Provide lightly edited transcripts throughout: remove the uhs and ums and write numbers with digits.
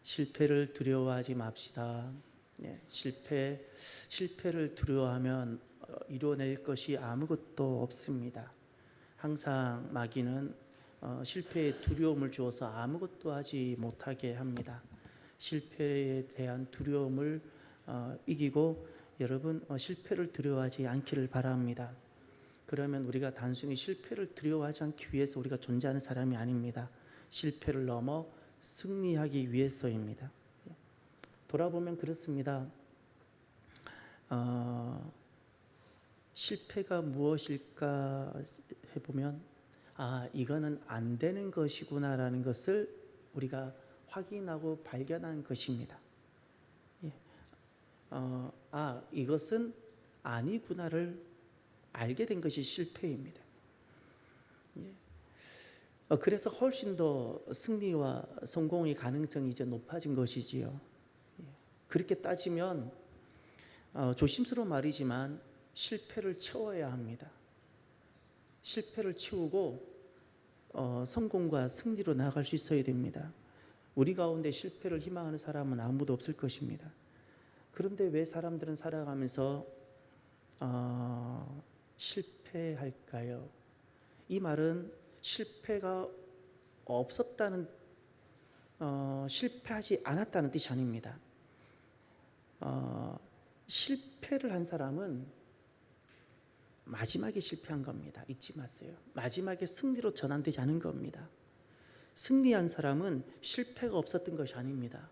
실패를 두려워하지 맙시다. 실패를 두려워하면 이뤄낼 것이 아무것도 없습니다. 항상 마귀는 실패에 두려움을 주어서 아무것도 하지 못하게 합니다. 실패에 대한 두려움을 이기고 여러분 실패를 두려워하지 않기를 바랍니다. 그러면 우리가 단순히 실패를 두려워하지 않기 위해서 우리가 존재하는 사람이 아닙니다. 실패를 넘어 승리하기 위해서입니다. 돌아보면 그렇습니다. 실패가 무엇일까 해보면 이거는 안 되는 것이구나라는 것을 우리가 확인하고 발견한 것입니다. 이것은 아니구나를 알게 된 것이 실패입니다. 그래서 훨씬 더 승리와 성공의 가능성이 이제 높아진 것이지요. 그렇게 따지면 조심스러운 말이지만 실패를 채워야 합니다. 실패를 채우고 성공과 승리로 나아갈 수 있어야 됩니다. 우리 가운데 실패를 희망하는 사람은 아무도 없을 것입니다. 그런데 왜 사람들은 살아가면서 실패할까요? 이 말은 실패가 없었다는 실패하지 않았다는 뜻이 아닙니다. 실패를 한 사람은 마지막에 실패한 겁니다. 잊지 마세요. 마지막에 승리로 전환되지 않은 겁니다. 승리한 사람은 실패가 없었던 것이 아닙니다.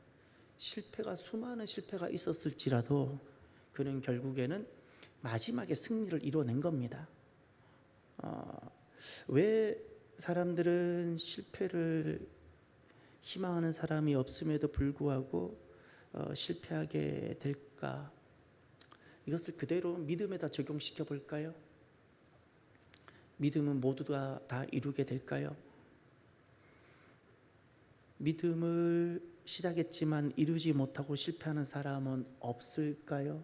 수많은 실패가 있었을지라도 그는 결국에는 마지막에 승리를 이뤄낸 겁니다. 왜 사람들은 실패를 희망하는 사람이 없음에도 불구하고 실패하게 될까? 이것을 그대로 믿음에다 적용시켜 볼까요? 믿음은 모두 다 이루게 될까요? 믿음을 시작했지만 이루지 못하고 실패하는 사람은 없을까요?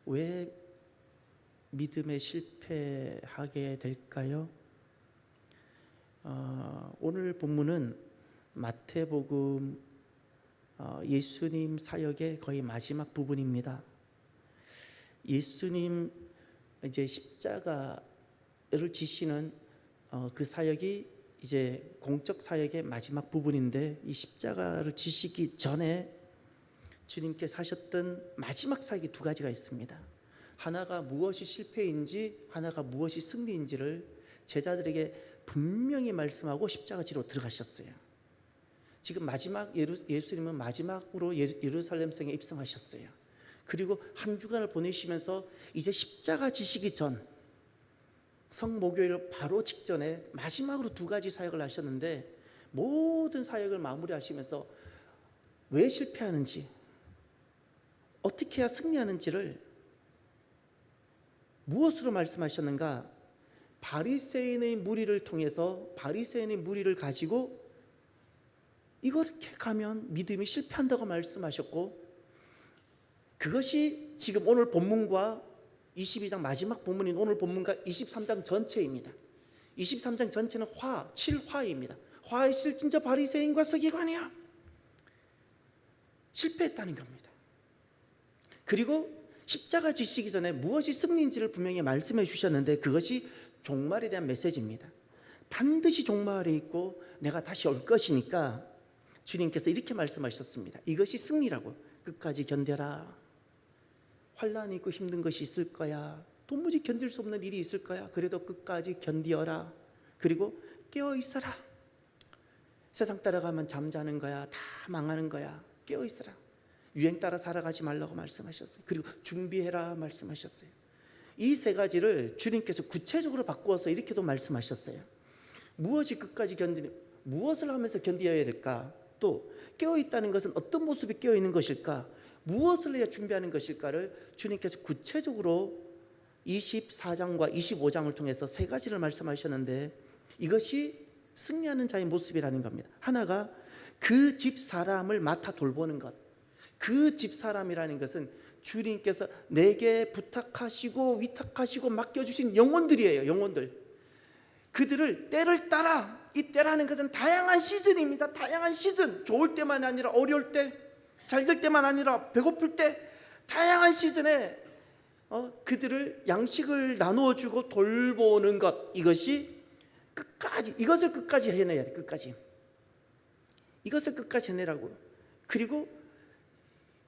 왜 믿음에 실패하게 될까요? 오늘 본문은 마태복음 예수님 사역의 거의 마지막 부분입니다. 예수님 이제 십자가를 지시는 그 사역이 이제 공적 사역의 마지막 부분인데, 이 십자가를 지시기 전에 주님께서 하셨던 마지막 사역이 두 가지가 있습니다. 하나가 무엇이 실패인지, 하나가 무엇이 승리인지를 제자들에게 분명히 말씀하고 십자가 지로 들어가셨어요. 지금 예수님은 마지막으로 예루살렘 성에 입성하셨어요. 그리고 한 주간을 보내시면서 이제 십자가 지시기 전 성목요일 바로 직전에 마지막으로 두 가지 사역을 하셨는데, 모든 사역을 마무리하시면서 왜 실패하는지, 어떻게 해야 승리하는지를 무엇으로 말씀하셨는가? 바리새인의 무리를 통해서, 바리새인의 무리를 가지고 이렇게 가면 믿음이 실패한다고 말씀하셨고, 그것이 지금 오늘 본문과 22장 마지막 본문인 오늘 본문과 23장 전체입니다. 23장 전체는 7화입니다. 화의 실진저 바리새인과 서기관이야. 실패했다는 겁니다. 그리고 십자가 지시기 전에 무엇이 승리인지를 분명히 말씀해 주셨는데, 그것이 종말에 대한 메시지입니다. 반드시 종말에 있고 내가 다시 올 것이니까 주님께서 이렇게 말씀하셨습니다. 이것이 승리라고. 끝까지 견뎌라. 환난이 있고 힘든 것이 있을 거야. 도무지 견딜 수 없는 일이 있을 거야. 그래도 끝까지 견디어라. 그리고 깨어 있어라. 세상 따라가면 잠자는 거야. 다 망하는 거야. 깨어 있어라. 유행 따라 살아가지 말라고 말씀하셨어요. 그리고 준비해라 말씀하셨어요. 이 세 가지를 주님께서 구체적으로 바꾸어서 이렇게도 말씀하셨어요. 무엇이 끝까지 무엇을 하면서 견디어야 될까? 또 깨어있다는 것은 어떤 모습이 깨어있는 것일까? 무엇을 해야 준비하는 것일까를 주님께서 구체적으로 24장과 25장을 통해서 세 가지를 말씀하셨는데, 이것이 승리하는 자의 모습이라는 겁니다. 하나가 그 집 사람을 맡아 돌보는 것. 그 집 사람이라는 것은 주님께서 내게 부탁하시고 위탁하시고 맡겨주신 영혼들이에요. 영혼들. 그들을 때를 따라 이때라는 것은 다양한 시즌입니다. 다양한 시즌. 좋을 때만 아니라 어려울 때, 잘 될 때만 아니라 배고플 때, 다양한 시즌에 그들을 양식을 나누어 주고 돌보는 것, 이것을 끝까지 해내야 돼. 이것을 끝까지 해내라고. 그리고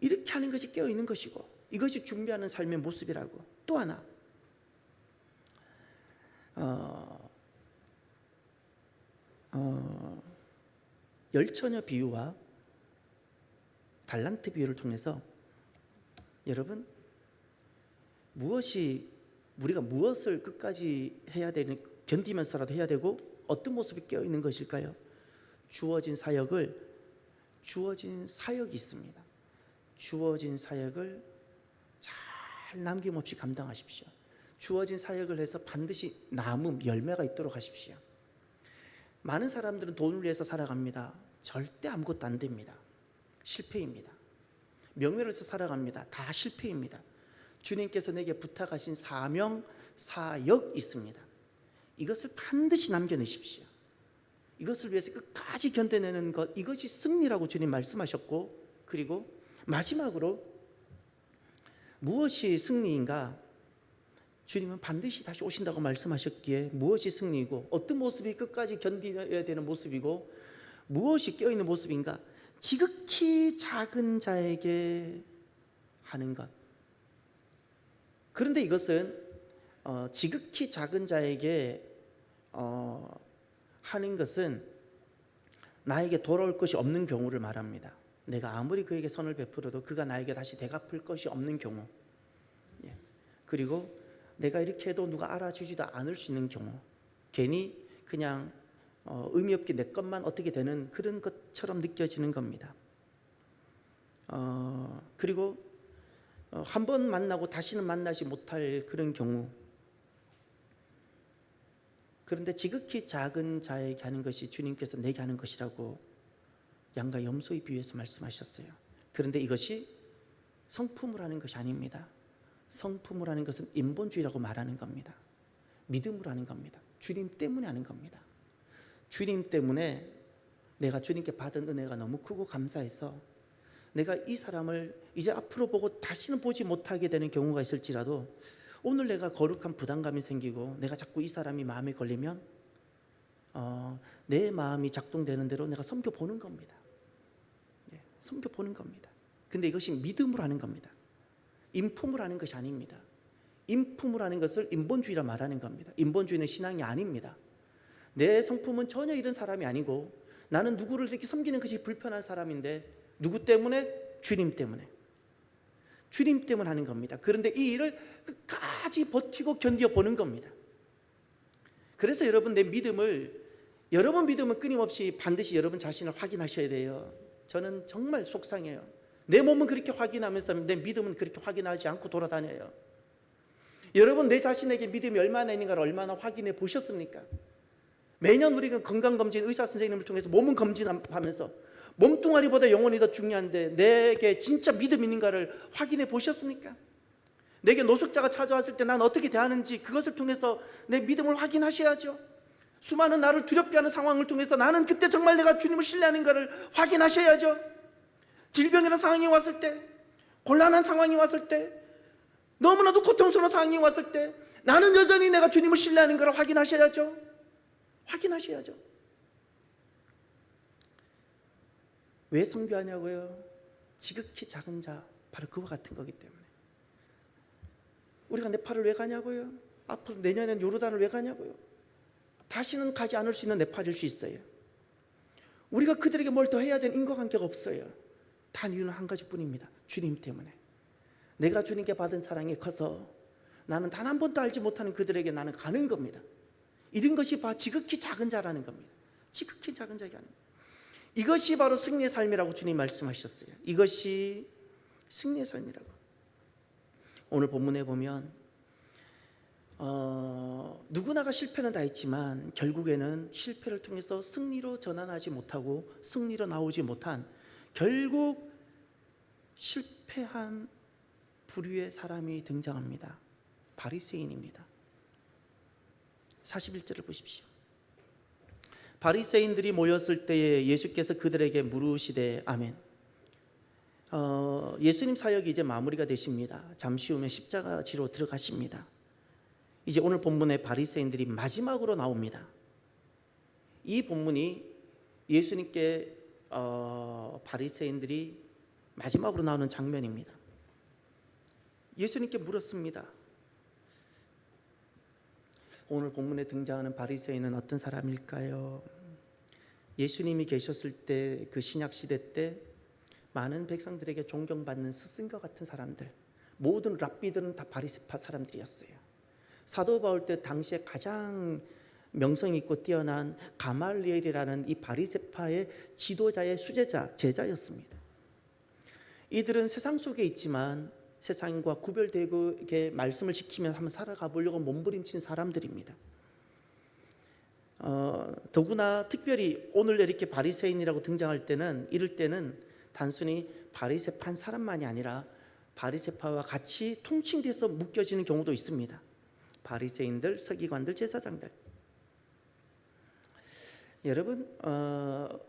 이렇게 하는 것이 깨어있는 것이고, 이것이 준비하는 삶의 모습이라고. 또 하나, 열처녀 비유와 달란트 비유를 통해서 여러분, 우리가 무엇을 끝까지 해야 되는, 견디면서라도 해야 되고 어떤 모습이 깨어있는 것일까요? 주어진 사역이 있습니다. 주어진 사역을 잘 남김없이 감당하십시오. 주어진 사역을 해서 반드시 열매가 있도록 하십시오. 많은 사람들은 돈을 위해서 살아갑니다. 절대 아무것도 안 됩니다. 실패입니다. 명예를 위해서 살아갑니다. 다 실패입니다. 주님께서 내게 부탁하신 사명, 사역 있습니다. 이것을 반드시 남겨내십시오. 이것을 위해서 끝까지 견뎌내는 것, 이것이 승리라고 주님 말씀하셨고, 그리고 마지막으로 무엇이 승리인가? 주님은 반드시 다시 오신다고 말씀하셨기에 무엇이 승리이고 어떤 모습이 끝까지 견뎌야 되는 모습이고 무엇이 깨어있는 모습인가? 지극히 작은 자에게 하는 것. 그런데 이것은 지극히 작은 자에게 하는 것은 나에게 돌아올 것이 없는 경우를 말합니다. 내가 아무리 그에게 선을 베풀어도 그가 나에게 다시 되갚을 것이 없는 경우, 그리고 내가 이렇게 해도 누가 알아주지도 않을 수 있는 경우, 괜히 그냥 의미 없게 내 것만 어떻게 되는 그런 것처럼 느껴지는 겁니다. 그리고 한 번 만나고 다시는 만나지 못할 그런 경우. 그런데 지극히 작은 자에게 하는 것이 주님께서 내게 하는 것이라고 양과 염소의 비유에서 말씀하셨어요. 그런데 이것이 성품을 하는 것이 아닙니다. 성품을 하는 것은 인본주의라고 말하는 겁니다. 믿음으로 하는 겁니다. 주님 때문에 하는 겁니다. 주님 때문에 내가 주님께 받은 은혜가 너무 크고 감사해서 내가 이 사람을 이제 앞으로 보고 다시는 보지 못하게 되는 경우가 있을지라도 오늘 내가 거룩한 부담감이 생기고 내가 자꾸 이 사람이 마음에 걸리면 내 마음이 작동되는 대로 내가 섬겨보는 겁니다. 섬겨보는 겁니다. 근데 이것이 믿음으로 하는 겁니다. 인품으로 하는 것이 아닙니다. 인품으로 하는 것을 인본주의라 말하는 겁니다. 인본주의는 신앙이 아닙니다. 내 성품은 전혀 이런 사람이 아니고 나는 누구를 이렇게 섬기는 것이 불편한 사람인데 누구 때문에? 주님 때문에. 주님 때문에 하는 겁니다. 그런데 이 일을 끝까지 버티고 견뎌보는 겁니다. 그래서 여러분 여러분 믿음은 끊임없이 반드시 여러분 자신을 확인하셔야 돼요. 저는 정말 속상해요. 내 몸은 그렇게 확인하면서 내 믿음은 그렇게 확인하지 않고 돌아다녀요. 여러분 내 자신에게 믿음이 얼마나 있는가를 얼마나 확인해 보셨습니까? 매년 우리가 건강검진 의사 선생님을 통해서 몸은 검진하면서 몸뚱아리보다 영혼이 더 중요한데 내게 진짜 믿음 있는가를 확인해 보셨습니까? 내게 노숙자가 찾아왔을 때 난 어떻게 대하는지 그것을 통해서 내 믿음을 확인하셔야죠. 수많은 나를 두렵게 하는 상황을 통해서 나는 그때 정말 내가 주님을 신뢰하는가를 확인하셔야죠. 질병이라는 상황이 왔을 때, 곤란한 상황이 왔을 때, 너무나도 고통스러운 상황이 왔을 때 나는 여전히 내가 주님을 신뢰하는가를 확인하셔야죠. 확인하셔야죠. 왜 선교하냐고요? 지극히 작은 자, 바로 그와 같은 거기 때문에. 우리가 네팔을 왜 가냐고요? 앞으로 내년엔 요르단을 왜 가냐고요? 다시는 가지 않을 수 있는 네팔일 수 있어요. 우리가 그들에게 뭘 더 해야 되는 인과관계가 없어요. 단 이유는 한 가지뿐입니다. 주님 때문에. 내가 주님께 받은 사랑이 커서 나는 단 한 번도 알지 못하는 그들에게 나는 가는 겁니다. 이런 것이 바로 지극히 작은 자라는 겁니다. 지극히 작은 자가 아닙니다. 이것이 바로 승리의 삶이라고 주님 말씀하셨어요. 이것이 승리의 삶이라고. 오늘 본문에 보면 누구나가 실패는 다 했지만 결국에는 실패를 통해서 승리로 전환하지 못하고 승리로 나오지 못한 결국 실패한 부류의 사람이 등장합니다. 바리새인입니다. 41절을 보십시오. 바리새인들이 모였을 때에 예수께서 그들에게 물으시되 아멘. 예수님 사역이 이제 마무리가 되십니다. 잠시 후면 십자가 지로 들어가십니다. 이제 오늘 본문에 바리새인들이 마지막으로 나옵니다. 이 본문이 예수님께 바리새인들이 마지막으로 나오는 장면입니다. 예수님께 물었습니다. 오늘 본문에 등장하는 바리새인은 어떤 사람일까요? 예수님이 계셨을 때, 그 신약 시대 때 많은 백성들에게 존경받는 스승과 같은 사람들, 모든 랍비들은 다 바리새파 사람들이었어요. 사도 바울 때 당시에 가장 명성 있고 뛰어난 가말리엘이라는 이 바리새파의 지도자의 수제자, 제자였습니다. 이들은 세상 속에 있지만 세상과 구별되고 이렇게 말씀을 지키면서 한번 살아가 보려고 몸부림친 사람들입니다. 더구나 특별히 오늘 이렇게 바리새인이라고 등장할 때는, 이럴 때는 단순히 바리새파한 사람만이 아니라 바리새파와 같이 통칭돼서 묶여지는 경우도 있습니다. 바리새인들, 서기관들, 제사장들. 여러분,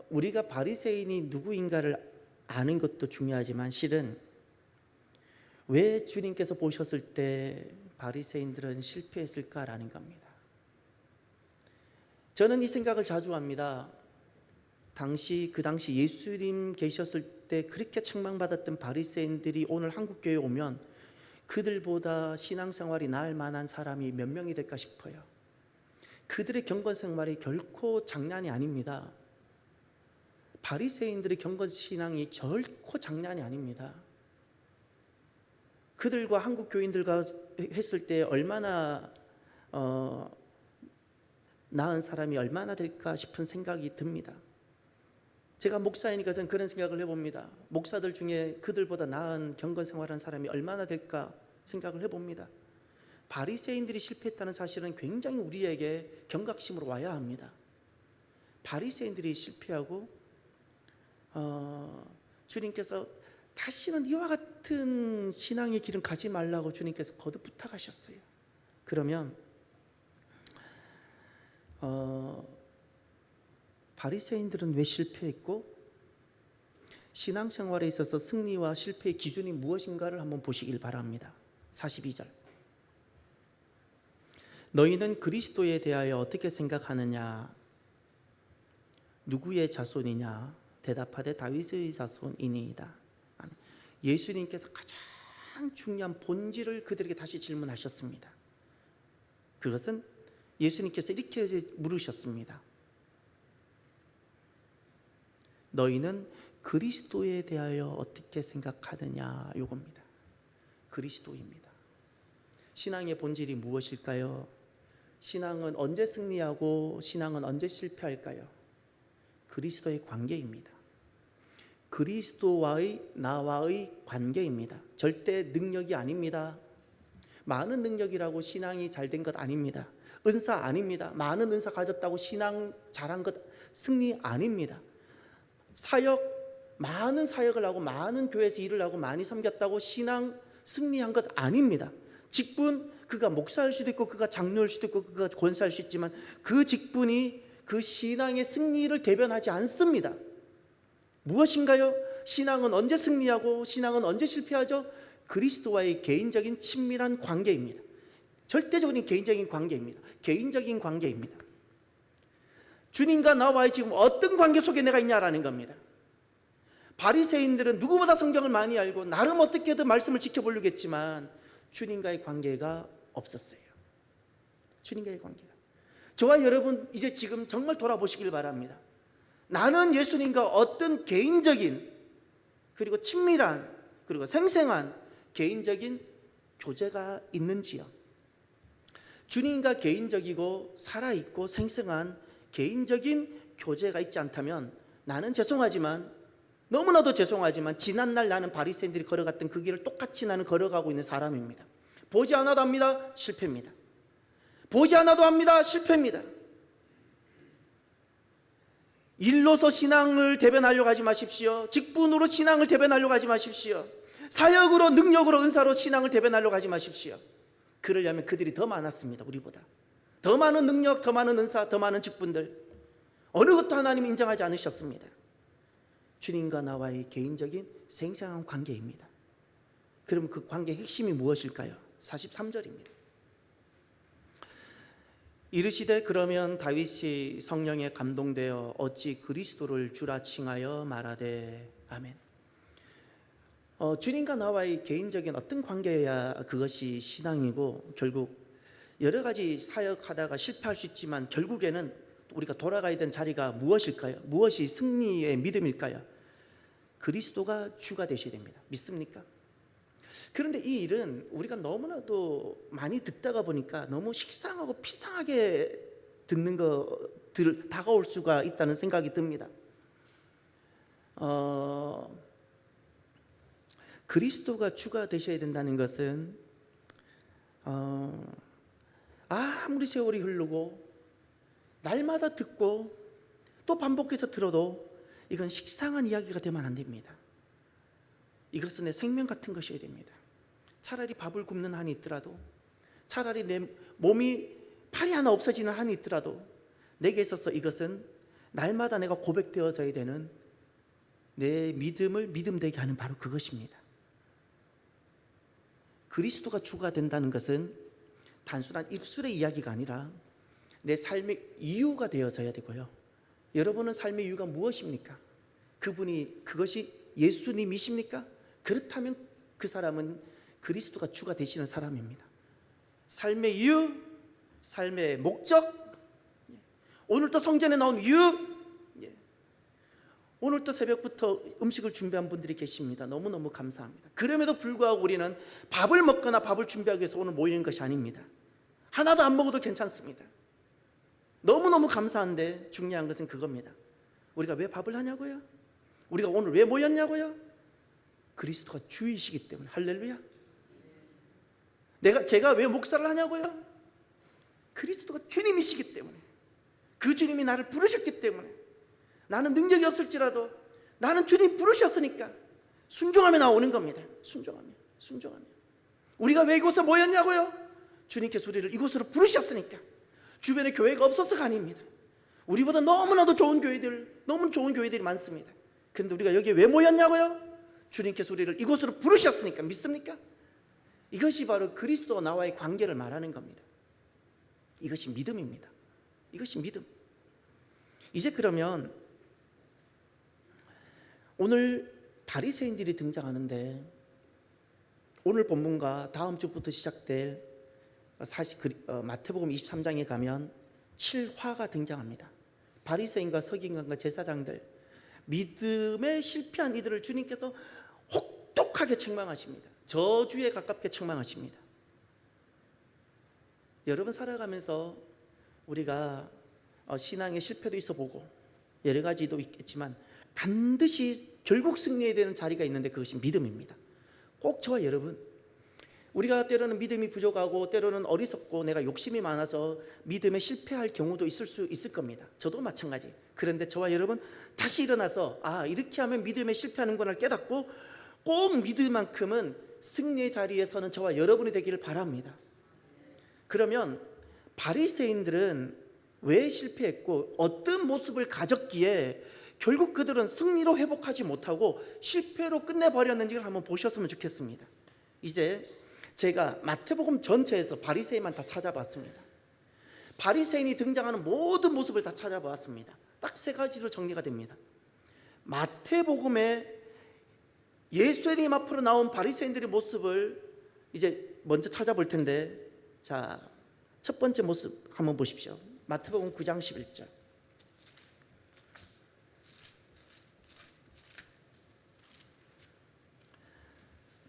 우리가 바리새인이 누구인가를 아는 것도 중요하지만 실은 왜 주님께서 보셨을 때 바리새인들은 실패했을까라는 겁니다. 저는 이 생각을 자주 합니다. 그 당시 예수님 계셨을 때 그렇게 책망받았던 바리새인들이 오늘 한국교회에 오면 그들보다 신앙생활이 나을 만한 사람이 몇 명이 될까 싶어요. 그들의 경건생활이 결코 장난이 아닙니다. 바리새인들의 경건신앙이 결코 장난이 아닙니다. 그들과 한국 교인들과 했을 때 얼마나 나은 사람이 얼마나 될까 싶은 생각이 듭니다. 제가 목사이니까 저는 그런 생각을 해봅니다. 목사들 중에 그들보다 나은 경건생활하는 사람이 얼마나 될까 생각을 해봅니다. 바리새인들이 실패했다는 사실은 굉장히 우리에게 경각심으로 와야 합니다. 바리새인들이 실패하고 주님께서 다시는 이와 같은 신앙의 길은 가지 말라고 주님께서 거듭 부탁하셨어요. 그러면 바리새인들은 왜 실패했고 신앙생활에 있어서 승리와 실패의 기준이 무엇인가를 한번 보시길 바랍니다. 42절. 너희는 그리스도에 대하여 어떻게 생각하느냐? 누구의 자손이냐? 대답하되 다윗의 자손이니이다. 예수님께서 가장 중요한 본질을 그들에게 다시 질문하셨습니다. 그것은 예수님께서 이렇게 물으셨습니다. 너희는 그리스도에 대하여 어떻게 생각하느냐? 이겁니다. 그리스도입니다. 신앙의 본질이 무엇일까요? 신앙은 언제 승리하고 신앙은 언제 실패할까요? 그리스도의 관계입니다. 그리스도와의 나와의 관계입니다. 절대 능력이 아닙니다. 많은 능력이라고 신앙이 잘된 것 아닙니다. 은사 아닙니다. 많은 은사 가졌다고 신앙 잘한 것 승리 아닙니다. 사역, 많은 사역을 하고 많은 교회에서 일을 하고 많이 섬겼다고 신앙 승리한 것 아닙니다. 직분, 그가 목사일 수도 있고 그가 장로일 수도 있고 그가 권사일 수 있지만 그 직분이 그 신앙의 승리를 대변하지 않습니다. 무엇인가요? 신앙은 언제 승리하고 신앙은 언제 실패하죠? 그리스도와의 개인적인 친밀한 관계입니다. 절대적인 개인적인 관계입니다. 개인적인 관계입니다. 주님과 나와의 지금 어떤 관계 속에 내가 있냐라는 겁니다. 바리새인들은 누구보다 성경을 많이 알고 나름 어떻게든 말씀을 지켜보려고 했지만 주님과의 관계가 없었어요. 주님과의 관계가. 저와 여러분 이제 지금 정말 돌아보시길 바랍니다. 나는 예수님과 어떤 개인적인 그리고 친밀한 그리고 생생한 개인적인 교제가 있는지요. 주님과 개인적이고 살아있고 생생한 개인적인 교제가 있지 않다면 나는 죄송하지만 너무나도 죄송하지만 지난날 나는 바리새인들이 걸어갔던 그 길을 똑같이 나는 걸어가고 있는 사람입니다. 보지 않아도 합니다. 실패입니다. 보지 않아도 합니다. 실패입니다. 일로서 신앙을 대변하려고 하지 마십시오. 직분으로 신앙을 대변하려고 하지 마십시오. 사역으로 능력으로 은사로 신앙을 대변하려고 하지 마십시오. 그러려면 그들이 더 많았습니다. 우리보다 더 많은 능력, 더 많은 은사, 더 많은 직분들. 어느 것도 하나님 인정하지 않으셨습니다. 주님과 나와의 개인적인 생생한 관계입니다. 그럼 그 관계의 핵심이 무엇일까요? 43절입니다. 이르시되 그러면 다윗이 성령에 감동되어 어찌 그리스도를 주라 칭하여 말하되. 아멘. 주님과 나와의 개인적인 어떤 관계여야 그것이 신앙이고, 결국 여러 가지 사역하다가 실패할 수 있지만 결국에는 우리가 돌아가야 되는 자리가 무엇일까요? 무엇이 승리의 믿음일까요? 그리스도가 주가 되셔야 됩니다. 믿습니까? 그런데 이 일은 우리가 너무나도 많이 듣다가 보니까 너무 식상하고 피상하게 듣는 것들 다가올 수가 있다는 생각이 듭니다. 그리스도가 주가 되셔야 된다는 것은 아무리 세월이 흐르고 날마다 듣고 또 반복해서 들어도 이건 식상한 이야기가 되면 안 됩니다. 이것은 내 생명 같은 것이어야 됩니다. 차라리 밥을 굶는 한이 있더라도, 차라리 내 몸이 팔이 하나 없어지는 한이 있더라도 내게 있어서 이것은 날마다 내가 고백되어져야 되는 내 믿음을 믿음되게 하는 바로 그것입니다. 그리스도가 주가 된다는 것은 단순한 입술의 이야기가 아니라 내 삶의 이유가 되어져야 되고요. 여러분은 삶의 이유가 무엇입니까? 그것이 예수님이십니까? 그렇다면 그 사람은 그리스도가 주가 되시는 사람입니다. 삶의 이유, 삶의 목적, 오늘도 성전에 나온 이유, 오늘도 새벽부터 음식을 준비한 분들이 계십니다. 너무너무 감사합니다. 그럼에도 불구하고 우리는 밥을 먹거나 밥을 준비하기 위해서 오늘 모이는 것이 아닙니다. 하나도 안 먹어도 괜찮습니다. 너무너무 감사한데 중요한 것은 그겁니다. 우리가 왜 밥을 하냐고요? 우리가 오늘 왜 모였냐고요? 그리스도가 주이시기 때문에. 할렐루야. 제가 왜 목사를 하냐고요? 그리스도가 주님이시기 때문에. 그 주님이 나를 부르셨기 때문에. 나는 능력이 없을지라도 나는 주님 부르셨으니까 순종하며 나오는 겁니다. 순종하며. 우리가 왜 이곳에 모였냐고요? 주님께서 우리를 이곳으로 부르셨으니까. 주변에 교회가 없어서가 아닙니다. 우리보다 너무나도 좋은 교회들이 많습니다. 그런데 우리가 여기에 왜 모였냐고요? 주님께서 우리를 이곳으로 부르셨으니까. 믿습니까? 이것이 바로 그리스도와 나와의 관계를 말하는 겁니다. 이것이 믿음입니다. 이것이 믿음. 이제 그러면 오늘 바리새인들이 등장하는데, 오늘 본문과 다음 주부터 시작될 마태복음 23장에 가면 7화가 등장합니다. 바리새인과 서기관과 제사장들, 믿음에 실패한 이들을 주님께서 혹독하게 책망하십니다. 저주에 가깝게 책망하십니다. 여러분, 살아가면서 우리가 신앙의 실패도 있어 보고 여러 가지도 있겠지만 반드시 결국 승리해야 되는 자리가 있는데 그것이 믿음입니다. 꼭 저와 여러분, 우리가 때로는 믿음이 부족하고 때로는 어리석고 내가 욕심이 많아서 믿음에 실패할 경우도 있을 겁니다. 저도 마찬가지. 그런데 저와 여러분 다시 일어나서 이렇게 하면 믿음에 실패하는구나 깨닫고 꼭 믿음만큼은 승리의 자리에 서는 저와 여러분이 되기를 바랍니다. 그러면 바리새인들은 왜 실패했고 어떤 모습을 가졌기에 결국 그들은 승리로 회복하지 못하고 실패로 끝내버렸는지를 한번 보셨으면 좋겠습니다. 이제 제가 마태복음 전체에서 바리새인만 다 찾아봤습니다. 바리새인이 등장하는 모든 모습을 다 찾아봤습니다. 딱 3가지로 정리가 됩니다. 마태복음에 예수님 앞으로 나온 바리새인들의 모습을 이제 먼저 찾아볼 텐데, 자, 첫 번째 모습 한번 보십시오. 마태복음 9장 11절.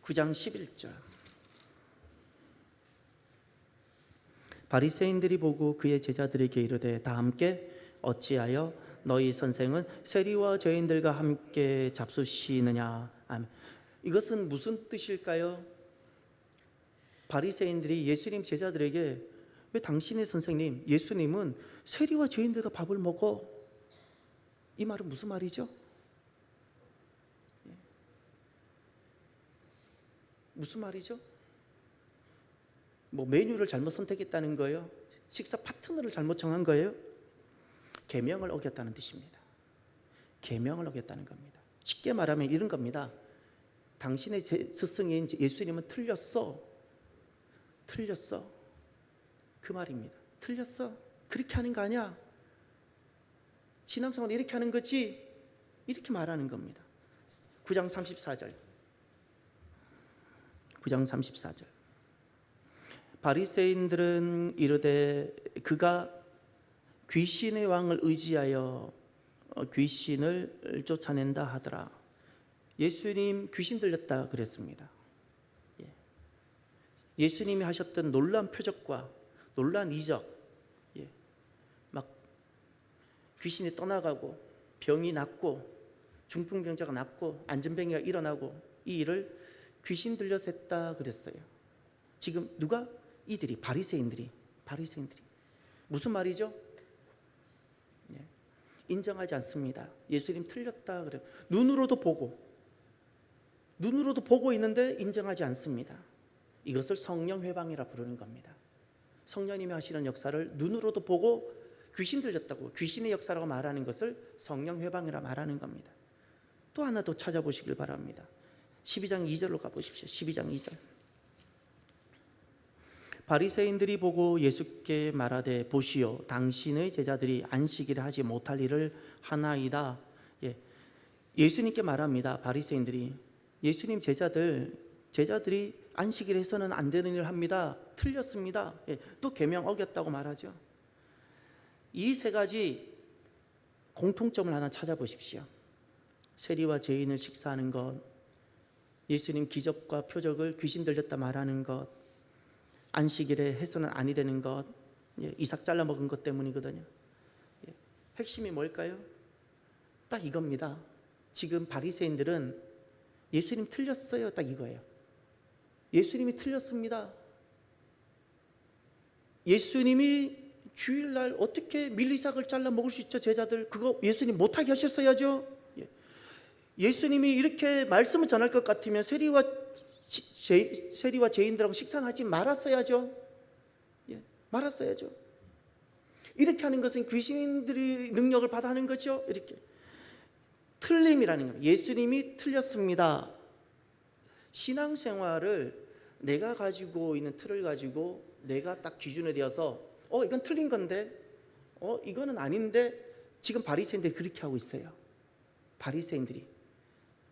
9장 11절. 바리새인들이 보고 그의 제자들에게 이르되 다 함께 어찌하여 너희 선생은 세리와 죄인들과 함께 잡수시느냐. 아멘. 이것은 무슨 뜻일까요? 바리새인들이 예수님 제자들에게 왜 당신의 선생님 예수님은 세리와 죄인들과 밥을 먹어? 이 말은 무슨 말이죠? 무슨 말이죠? 메뉴를 잘못 선택했다는 거예요? 식사 파트너를 잘못 정한 거예요? 계명을 어겼다는 뜻입니다. 계명을 어겼다는 겁니다. 쉽게 말하면 이런 겁니다. 당신의 스승인 예수님은 틀렸어. 틀렸어. 그 말입니다. 틀렸어. 그렇게 하는 거 아니야. 신앙생활 이렇게 하는 거지. 이렇게 말하는 겁니다. 9장 34절. 9장 34절. 바리새인들은 이르되 그가 귀신의 왕을 의지하여 귀신을 쫓아낸다 하더라. 예수님 귀신 들렸다 그랬습니다. 예수님이 하셨던 놀라운 표적과 놀라운 이적, 막 귀신이 떠나가고 병이 낫고 중풍병자가 낫고 안전병이가 일어나고 이 일을 귀신 들려서 했다 그랬어요. 지금 누가? 이들이 바리새인들이 무슨 말이죠? 인정하지 않습니다. 예수님 틀렸다 그래요. 눈으로도 보고 있는데 인정하지 않습니다. 이것을 성령 회방이라 부르는 겁니다. 성령님이 하시는 역사를 눈으로도 보고 귀신 들렸다고 귀신의 역사라고 말하는 것을 성령 회방이라 말하는 겁니다. 또 하나 더 찾아보시길 바랍니다. 12장 2절로 가보십시오. 12장 2절. 바리새인들이 보고 예수께 말하되 보시오 당신의 제자들이 안식일에 하지 못할 일을 하나이다. 예수님께 말합니다. 바리새인들이 예수님 제자들이 안식일에 해서는 안 되는 일을 합니다. 틀렸습니다. 또 계명 어겼다고 말하죠. 이 세 가지 공통점을 하나 찾아보십시오. 세리와 죄인을 식사하는 것, 예수님 기적과 표적을 귀신 들렸다 말하는 것, 안식일에 해서는 아니 되는 것, 이삭 잘라 먹은 것 때문이거든요. 핵심이 뭘까요? 딱 이겁니다. 지금 바리새인들은 예수님 틀렸어요. 딱 이거예요. 예수님이 틀렸습니다. 예수님이 주일날 어떻게 밀리삭을 잘라 먹을 수 있죠? 제자들 그거 예수님 못하게 하셨어야죠. 예수님이 이렇게 말씀을 전할 것 같으면 세리와 죄인들하고 식사는 하지 말았어야죠. 말았어야죠. 이렇게 하는 것은 귀신들이 능력을 받아 하는 거죠. 이렇게 틀림이라는 거예요. 예수님이 틀렸습니다. 신앙생활을 내가 가지고 있는 틀을 가지고 내가 딱 기준에 대어서 이건 틀린 건데 이거는 아닌데 지금 바리새인들이 그렇게 하고 있어요. 바리새인들이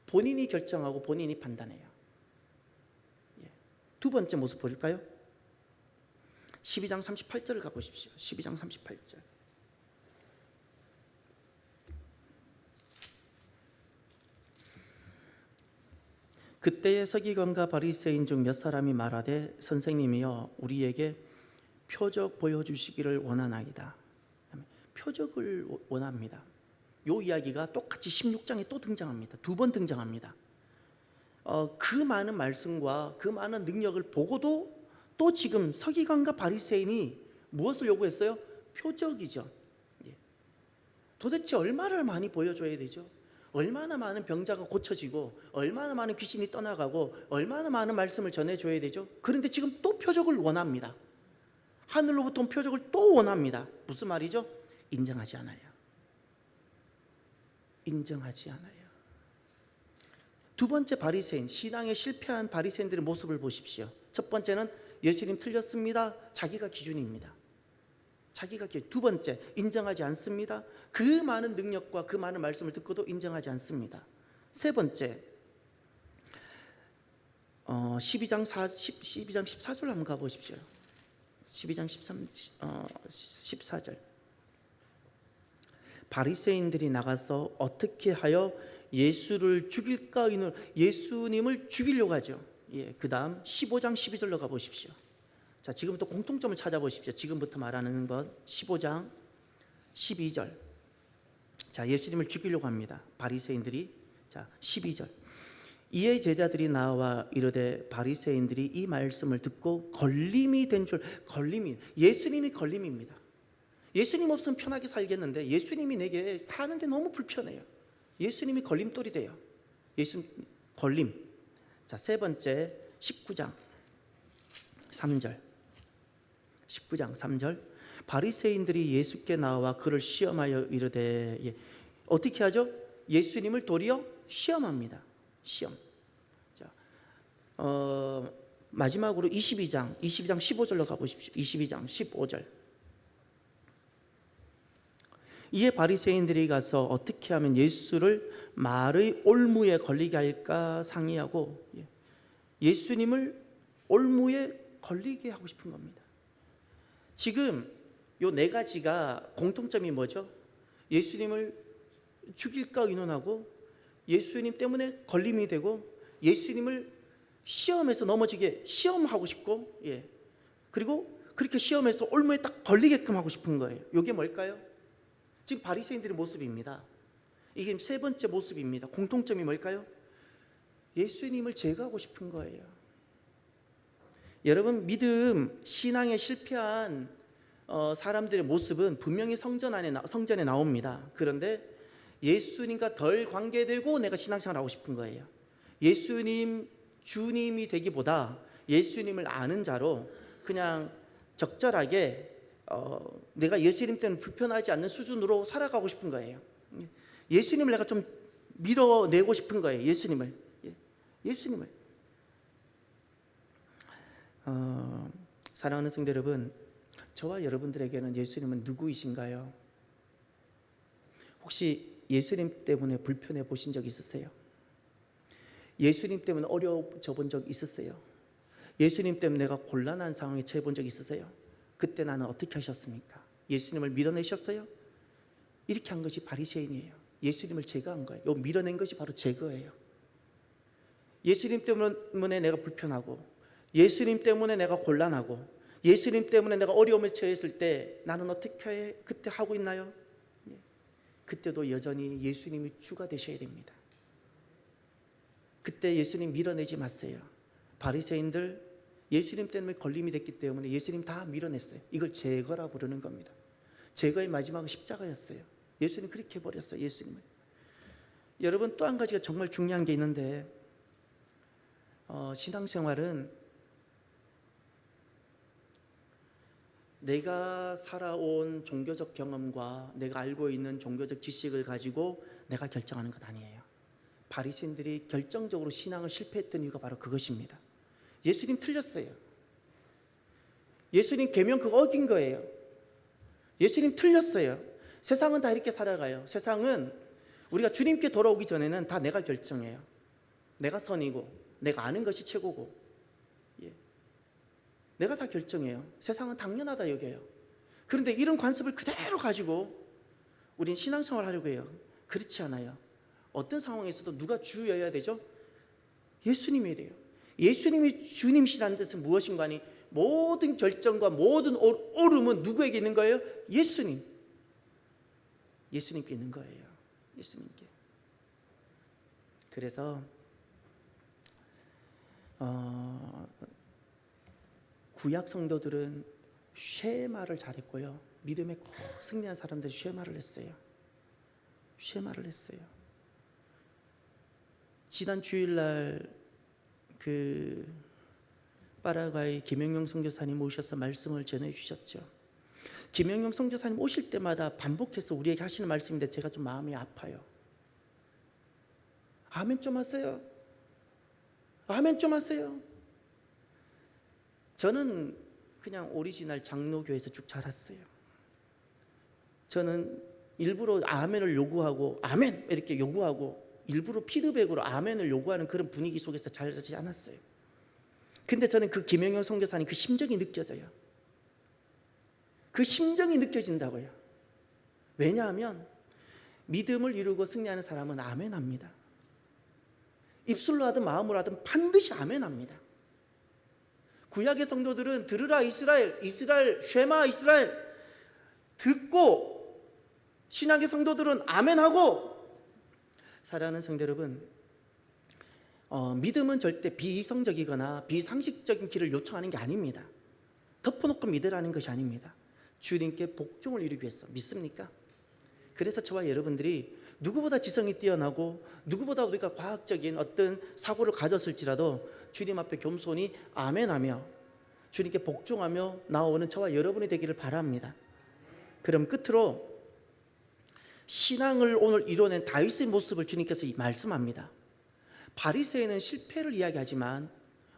본인이 결정하고 본인이 판단해요. 두 번째 모습 볼까요? 12장 38절을 가보십시오. 12장 38절. 그때의 서기관과 바리새인 중 몇 사람이 말하되 선생님이여 우리에게 표적 보여주시기를 원하나이다. 표적을 원합니다. 이 이야기가 똑같이 16장에 또 등장합니다. 두 번 등장합니다. 그 많은 말씀과 그 많은 능력을 보고도 또 지금 서기관과 바리새인이 무엇을 요구했어요? 표적이죠. 도대체 얼마를 많이 보여줘야 되죠? 얼마나 많은 병자가 고쳐지고 얼마나 많은 귀신이 떠나가고 얼마나 많은 말씀을 전해줘야 되죠? 그런데 지금 또 표적을 원합니다. 하늘로부터 온 표적을 또 원합니다. 무슨 말이죠? 인정하지 않아요. 인정하지 않아요. 두 번째 바리새인, 신앙에 실패한 바리새인들의 모습을 보십시오. 첫 번째는 예수님 틀렸습니다. 자기가 기준입니다. 자기가 기준. 두 번째, 인정하지 않습니다. 그 많은 능력과 그 많은 말씀을 듣고도 인정하지 않습니다. 세 번째, 12장 14절 한번 가보십시오. 12장 14절. 바리새인들이 나가서 어떻게 하여 예수를 죽일까? 예수님을 죽이려고 하죠. 그 다음 15장 12절로 가보십시오. 자, 지금부터 공통점을 찾아보십시오. 지금부터 말하는 것 15장 12절. 자, 예수님을 죽이려고 합니다. 바리새인들이. 자, 12절. 이에 제자들이 나와 이르되 바리새인들이 이 말씀을 듣고 걸림이 된 줄. 걸림이, 예수님이 걸림입니다. 예수님 없으면 편하게 살겠는데 예수님이 내게 사는데 너무 불편해요. 예수님이 걸림돌이 돼요. 예수님 걸림. 자, 세 번째 19장 3절. 19장 3절. 바리새인들이 예수께 나와 그를 시험하여 이르되, 어떻게 하죠? 예수님을 도리어 시험합니다. 시험. 자, 마지막으로 22장 15절로 가보십시오. 22장 15절. 이에 바리새인들이 가서 어떻게 하면 예수를 말의 올무에 걸리게 할까 상의하고, 예수님을 올무에 걸리게 하고 싶은 겁니다. 지금 요 네 가지가 공통점이 뭐죠? 예수님을 죽일까 의논하고, 예수님 때문에 걸림이 되고, 예수님을 시험에서 넘어지게 시험하고 싶고, 그리고 그렇게 시험에서 올무에 딱 걸리게끔 하고 싶은 거예요. 이게 뭘까요? 지금 바리새인들의 모습입니다. 이게 세 번째 모습입니다. 공통점이 뭘까요? 예수님을 제거하고 싶은 거예요. 여러분, 믿음, 신앙에 실패한 사람들의 모습은 분명히 성전에 나옵니다. 그런데 예수님과 덜 관계되고 내가 신앙생활을 하고 싶은 거예요. 예수님 주님이 되기보다 예수님을 아는 자로 그냥 적절하게 내가 예수님 때문에 불편하지 않는 수준으로 살아가고 싶은 거예요. 예수님을 내가 좀 밀어내고 싶은 거예요. 예수님을. 사랑하는 성도 여러분, 저와 여러분들에게는 예수님은 누구이신가요? 혹시 예수님 때문에 불편해 보신 적 있으세요? 예수님 때문에 어려워져 본 적 있으세요? 예수님 때문에 내가 곤란한 상황에 처해 본 적 있으세요? 그때 나는 어떻게 하셨습니까? 예수님을 밀어내셨어요? 이렇게 한 것이 바리새인이에요. 예수님을 제거한 거예요. 요 밀어낸 것이 바로 제거예요. 예수님 때문에 내가 불편하고, 예수님 때문에 내가 곤란하고, 예수님 때문에 내가 어려움에 처했을 때 나는 어떻게 그때 하고 있나요? 그때도 여전히 예수님이 주가 되셔야 됩니다. 그때 예수님 밀어내지 마세요. 바리새인들 예수님 때문에 걸림이 됐기 때문에 예수님 다 밀어냈어요. 이걸 제거라고 부르는 겁니다. 제거의 마지막은 십자가였어요. 예수님 그렇게 해버렸어요. 예수님을. 여러분, 또 한 가지가 정말 중요한 게 있는데, 신앙생활은 내가 살아온 종교적 경험과 내가 알고 있는 종교적 지식을 가지고 내가 결정하는 것 아니에요. 바리새인들이 결정적으로 신앙을 실패했던 이유가 바로 그것입니다. 예수님 틀렸어요. 예수님 계명 그거 어긴 거예요. 예수님 틀렸어요. 세상은 다 이렇게 살아가요. 세상은 우리가 주님께 돌아오기 전에는 다 내가 결정해요. 내가 선이고 내가 아는 것이 최고고, 내가 다 결정해요. 세상은 당연하다 여겨요. 그런데 이런 관습을 그대로 가지고 우린 신앙생활을 하려고 해요. 그렇지 않아요. 어떤 상황에서도 누가 주여야 되죠? 예수님이 돼요. 예수님이 주님이시라는 뜻은 무엇인가 하니, 모든 결정과 모든 옳음은 누구에게 있는 거예요? 예수님께 있는 거예요. 예수님께. 그래서 구약 성도들은 쉐마를 잘했고요, 믿음에 꼭 승리한 사람들이 쉐마를 했어요. 지난 주일날 파라과이 김영용 선교사님 오셔서 말씀을 전해 주셨죠. 김영용 선교사님 오실 때마다 반복해서 우리에게 하시는 말씀인데 제가 좀 마음이 아파요. 아멘 좀 하세요. 아멘 좀 하세요. 저는 그냥 오리지널 장로교에서 쭉 자랐어요. 저는 일부러 아멘을 요구하고, 아멘 이렇게 요구하고, 일부러 피드백으로 아멘을 요구하는 그런 분위기 속에서 자라지 않았어요. 근데 저는 그 김영현 선교사님 그 심정이 느껴져요. 그 심정이 느껴진다고요. 왜냐하면 믿음을 이루고 승리하는 사람은 아멘합니다. 입술로 하든 마음으로 하든 반드시 아멘합니다. 구약의 성도들은 들으라 이스라엘, 쉐마 이스라엘 듣고, 신약의 성도들은 아멘하고. 사랑하는 성도 여러분, 믿음은 절대 비이성적이거나 비상식적인 길을 요청하는 게 아닙니다. 덮어놓고 믿으라는 것이 아닙니다. 주님께 복종을 이루기 위해서. 믿습니까? 그래서 저와 여러분들이 누구보다 지성이 뛰어나고 누구보다 우리가 과학적인 어떤 사고를 가졌을지라도 주님 앞에 겸손히 아멘하며 주님께 복종하며 나오는 저와 여러분이 되기를 바랍니다. 그럼 끝으로 신앙을 오늘 이뤄낸 다윗의 모습을 주님께서 말씀합니다. 바리새인은 실패를 이야기하지만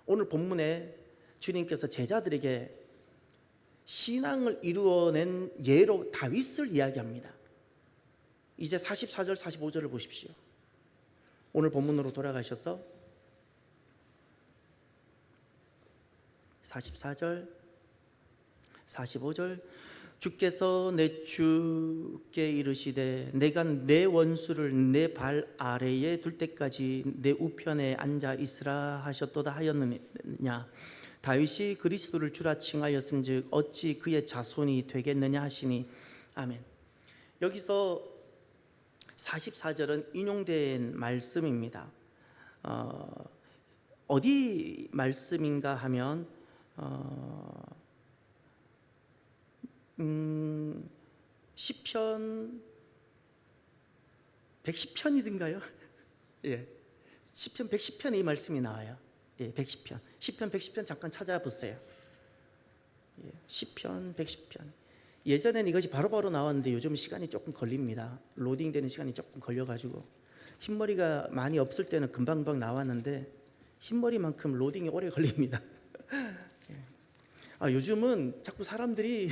오늘 본문에 주님께서 제자들에게 신앙을 이루어낸 예로 다윗을 이야기합니다. 이제 44절 45절을 보십시오. 오늘 본문으로 돌아가셔서 44절 45절 주께서 내 주께 이르시되 내가 내 원수를 내 발 아래에 둘 때까지 내 우편에 앉아 있으라 하셨도다 하였느냐. 다윗이 그리스도를 주라 칭하였은즉 어찌 그의 자손이 되겠느냐 하시니. 아멘. 여기서 44절은 인용된 말씀입니다. 어디 말씀인가 하면 시편 110편이든가요? 예, 시편 110편에 이 말씀이 나와요. 예, 110편. 시편 110편 잠깐 찾아보세요. 예, 시편 110편. 예전에는 이것이 바로바로 나왔는데 요즘 시간이 조금 걸립니다. 로딩되는 시간이 조금 걸려가지고 흰머리가 많이 없을 때는 금방금방 나왔는데 흰머리만큼 로딩이 오래 걸립니다. 요즘은 자꾸 사람들이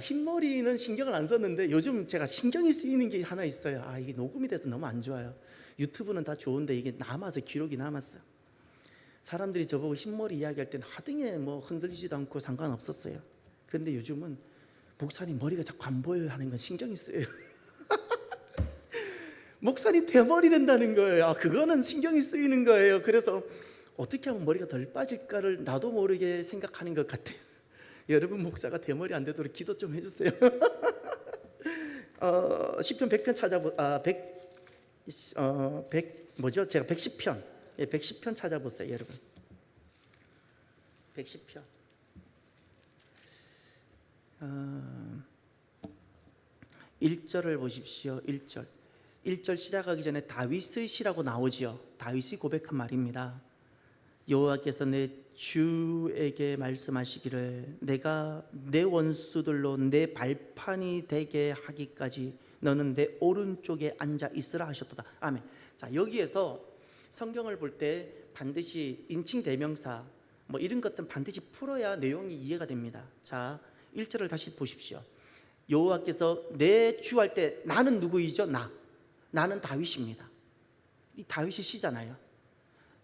흰머리는 신경을 안 썼는데 요즘 제가 신경이 쓰이는 게 하나 있어요. 이게 녹음이 돼서 너무 안 좋아요. 유튜브는 다 좋은데 이게 남아서 기록이 남았어요. 사람들이 저보고 흰머리 이야기할 때는 하등에 뭐 흔들리지도 않고 상관없었어요. 그런데 요즘은 목사님 머리가 자꾸 안 보여요 하는 건 신경이 쓰여요. 목사님 대머리 된다는 거예요. 그거는 신경이 쓰이는 거예요. 그래서 어떻게 하면 머리가 덜 빠질까를 나도 모르게 생각하는 것 같아요. 여러분 목사가 대머리 안 되도록 기도 좀 해주세요. 시편 100편 뭐죠? 제가 110편, 110편 찾아보세요, 여러분. 110편. 1절을 보십시오. 1절 시작하기 전에 다윗의 시라고 나오지요. 다윗이 고백한 말입니다. 여호와께서 내 주에게 말씀하시기를 내가 내 원수들로 내 발판이 되게 하기까지 너는 내 오른쪽에 앉아 있으라 하셨도다. 아멘. 자, 여기에서 성경을 볼 때 반드시 인칭 대명사 뭐 이런 것들은 반드시 풀어야 내용이 이해가 됩니다. 자, 1절을 다시 보십시오. 여호와께서 내 주 할 때 나는 누구이죠? 나는 다윗입니다. 이 다윗이 시잖아요.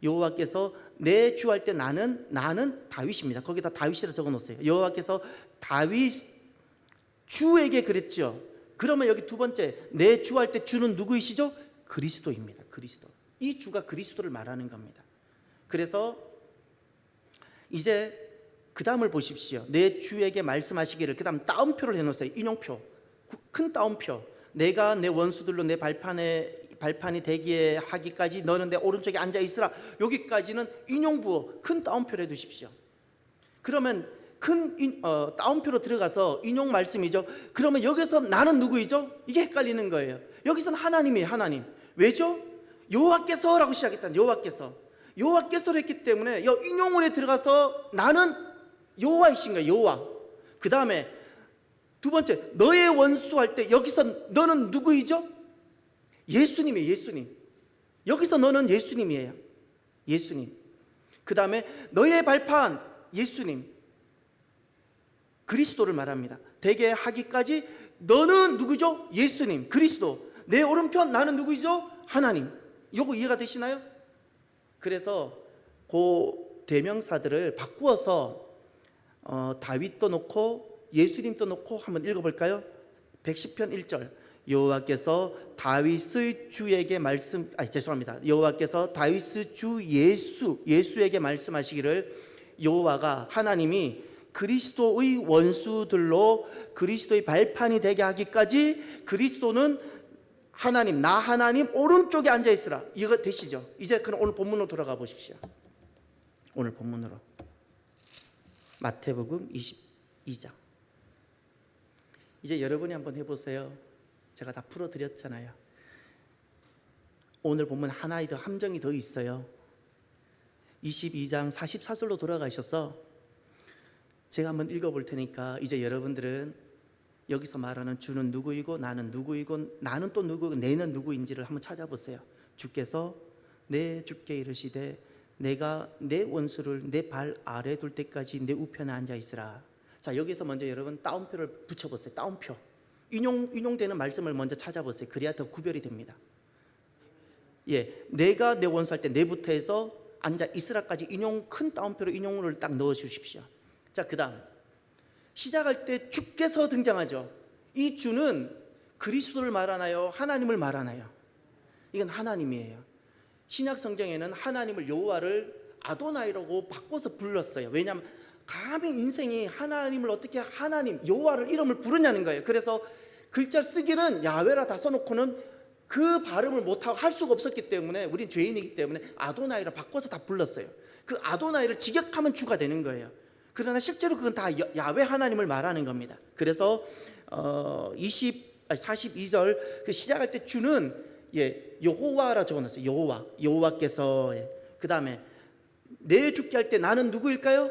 여호와께서 내 주 할 때 나는 다윗입니다. 거기다 다윗이라 적어 놓으세요. 여호와께서 다윗 주에게 그랬죠. 그러면 여기 두 번째 내 주 할 때 주는 누구이시죠? 그리스도입니다. 그리스도. 이 주가 그리스도를 말하는 겁니다. 그래서 이제 그 다음을 보십시오. 내 주에게 말씀하시기를. 그 다음 따옴표를 해놓으세요. 인용표, 큰 따옴표. 내가 내 원수들로 내 발판이 되게 하기까지 너는 내 오른쪽에 앉아 있으라. 여기까지는 인용부호 큰 따옴표를 해두십시오. 그러면 큰 따옴표로 들어가서 인용 말씀이죠. 그러면 여기서 나는 누구이죠? 이게 헷갈리는 거예요. 여기서는 하나님이에요. 하나님. 왜죠? 여호와께서라고 시작했잖아요. 여호와께서로 했기 때문에 인용문에 들어가서 나는 여호와이신 거예요. 여호와. 그 다음에 두 번째 너의 원수 할 때 여기서 너는 누구이죠? 예수님이에요. 예수님. 여기서 너는 예수님이에요. 예수님. 그 다음에 너의 발판 예수님, 그리스도를 말합니다. 되게 하기까지 너는 누구죠? 예수님, 그리스도. 내 오른편 나는 누구이죠? 하나님. 요거 이해가 되시나요? 그래서 그 대명사들을 바꾸어서 다윗도 놓고 예수님도 놓고 한번 읽어볼까요? 110편 1절 여호와께서 다윗의 주에게 여호와께서 다윗의 주 예수에게 말씀하시기를 여호와가 하나님이 그리스도의 원수들로 그리스도의 발판이 되게 하기까지 그리스도는 하나님, 나 하나님 오른쪽에 앉아 있으라. 이거 되시죠? 이제 그럼 오늘 본문으로 돌아가 보십시오. 오늘 본문으로 마태복음 22장. 이제 여러분이 한번 해보세요. 제가 다 풀어드렸잖아요. 오늘 보면 하나의 더 함정이 더 있어요. 22장 44절로 돌아가셔서 제가 한번 읽어볼 테니까 이제 여러분들은 여기서 말하는 주는 누구이고 나는 누구이고 나는 또 누구이고 내는 누구인지를 한번 찾아보세요. 주께서 내 주께 이르시되 내가 내 원수를 내 발 아래 둘 때까지 내 우편에 앉아 있으라. 자, 여기서 먼저 여러분 따옴표를 붙여보세요. 따옴표. 인용되는 말씀을 먼저 찾아보세요. 그래야 더 구별이 됩니다. 예, 내가 내 원수할 때 내부터 해서 앉아 있으라까지 큰 따옴표로 인용을 딱 넣어 주십시오. 자, 그 다음 시작할 때 주께서 등장하죠. 이 주는 그리스도를 말하나요? 하나님을 말하나요? 이건 하나님이에요. 신약 성경에는 하나님을 여호와를 아도나이라고 바꿔서 불렀어요. 왜냐하면 감히 인생이 하나님을 어떻게 하나님 여호와를 이름을 부르냐는 거예요. 그래서 글자 쓰기는 야훼라 다 써놓고는 그 발음을 못하고 할 수가 없었기 때문에 우린 죄인이기 때문에 아도나이라 바꿔서 다 불렀어요. 그 아도나이를 직역하면 주가 되는 거예요. 그러나 실제로 그건 다 야훼 하나님을 말하는 겁니다. 그래서 42절 그 시작할 때 주는 여호와라 적어놨어요. 여호와께서. 그 다음에 내 주께 할 때 나는 누구일까요?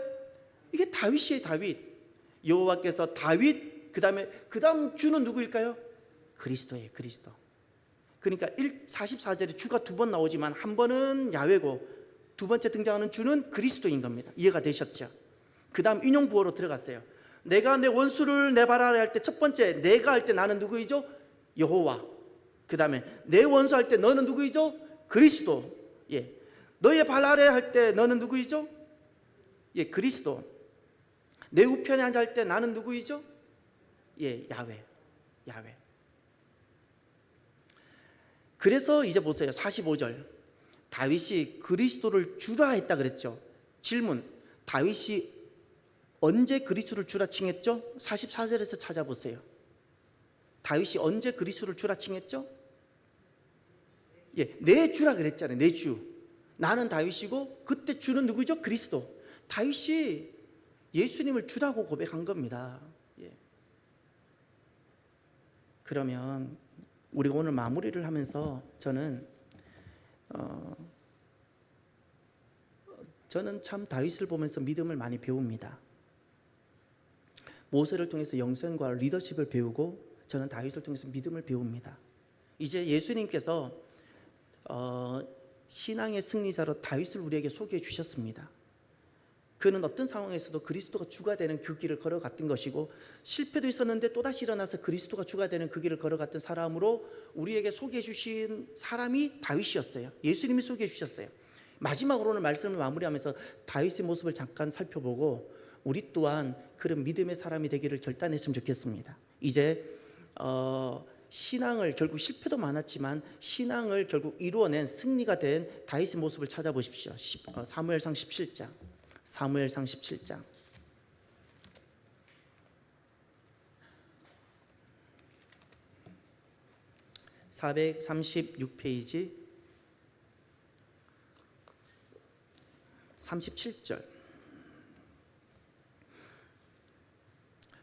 이게 다윗이에요. 다윗. 여호와께서 다윗. 그 다음 주는 누구일까요? 그리스도예요. 그리스도. 그러니까 44절에 주가 두 번 나오지만 한 번은 야훼고 두 번째 등장하는 주는 그리스도인 겁니다. 이해가 되셨죠? 그 다음 인용부호로 들어갔어요. 내가 내 원수를 내 발 아래 할 때 첫 번째 내가 할 때 나는 누구이죠? 여호와. 그 다음에 내 원수 할 때 너는 누구이죠? 그리스도. 예. 너의 발 아래 할 때 너는 누구이죠? 예, 그리스도. 내 우편에 앉아 할 때 나는 누구이죠? 예, 야훼. 그래서 이제 보세요. 45절. 다윗이 그리스도를 주라 했다 그랬죠. 질문. 다윗이 언제 그리스도를 주라 칭했죠? 44절에서 찾아보세요. 다윗이 언제 그리스도를 주라 칭했죠? 예, 내 주라 그랬잖아요. 내 주. 나는 다윗이고 그때 주는 누구죠? 그리스도. 다윗이 예수님을 주라고 고백한 겁니다. 예. 그러면 우리가 오늘 마무리를 하면서 저는 참 다윗을 보면서 믿음을 많이 배웁니다. 모세를 통해서 영성과 리더십을 배우고 저는 다윗을 통해서 믿음을 배웁니다. 이제 예수님께서 신앙의 승리자로 다윗을 우리에게 소개해 주셨습니다. 그는 어떤 상황에서도 그리스도가 주가 되는 그 길을 걸어갔던 것이고 실패도 있었는데 또다시 일어나서 그리스도가 주가 되는 그 길을 걸어갔던 사람으로 우리에게 소개해 주신 사람이 다윗이었어요. 예수님이 소개해 주셨어요. 마지막으로 오늘 말씀을 마무리하면서 다윗의 모습을 잠깐 살펴보고 우리 또한 그런 믿음의 사람이 되기를 결단했으면 좋겠습니다. 이제 신앙을 결국 실패도 많았지만 신앙을 결국 이루어낸 승리가 된 다윗의 모습을 찾아보십시오. 사무엘상 17장. 사무엘상 17장. (436페이지) 37절.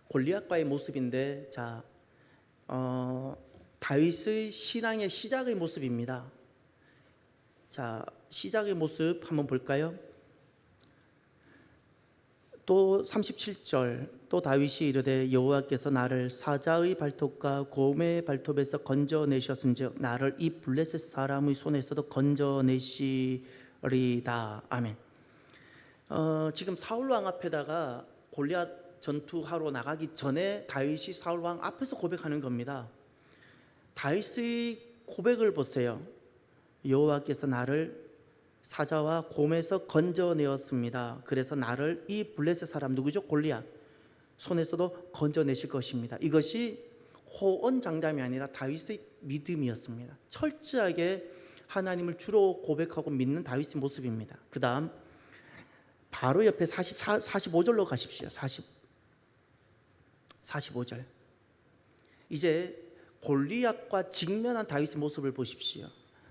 골리앗과의 모습인데, 자, 다윗의 신앙의 시작의 모습입니다. 자, 시작의 모습 한번 볼까요? 또 37절. 또 다윗이 이르되 여호와께서 나를 사자의 발톱과 곰의 발톱에서 건져내셨은즉 나를 이 블레셋 사람의 손에서도 건져내시리다. 아멘. 지금 사울왕 앞에다가 골리앗 전투하러 나가기 전에 다윗이 사울왕 앞에서 고백하는 겁니다. 다윗의 고백을 보세요. 여호와께서 나를 사자와 곰에서 건져내었습니다. 그래서 나를 이 블레셋 사람 누구죠? 골리앗 손에서도 건져내실 것입니다. 이것이 호언장담이 아니라 다윗의 믿음이었습니다. 철저하게 하나님을 주로 고백하고 믿는 다윗의 모습입니다. 그 다음 바로 옆에 45절로 가십시오. 45절. 이제 골리앗과 직면한 다윗의 모습을 보십시오.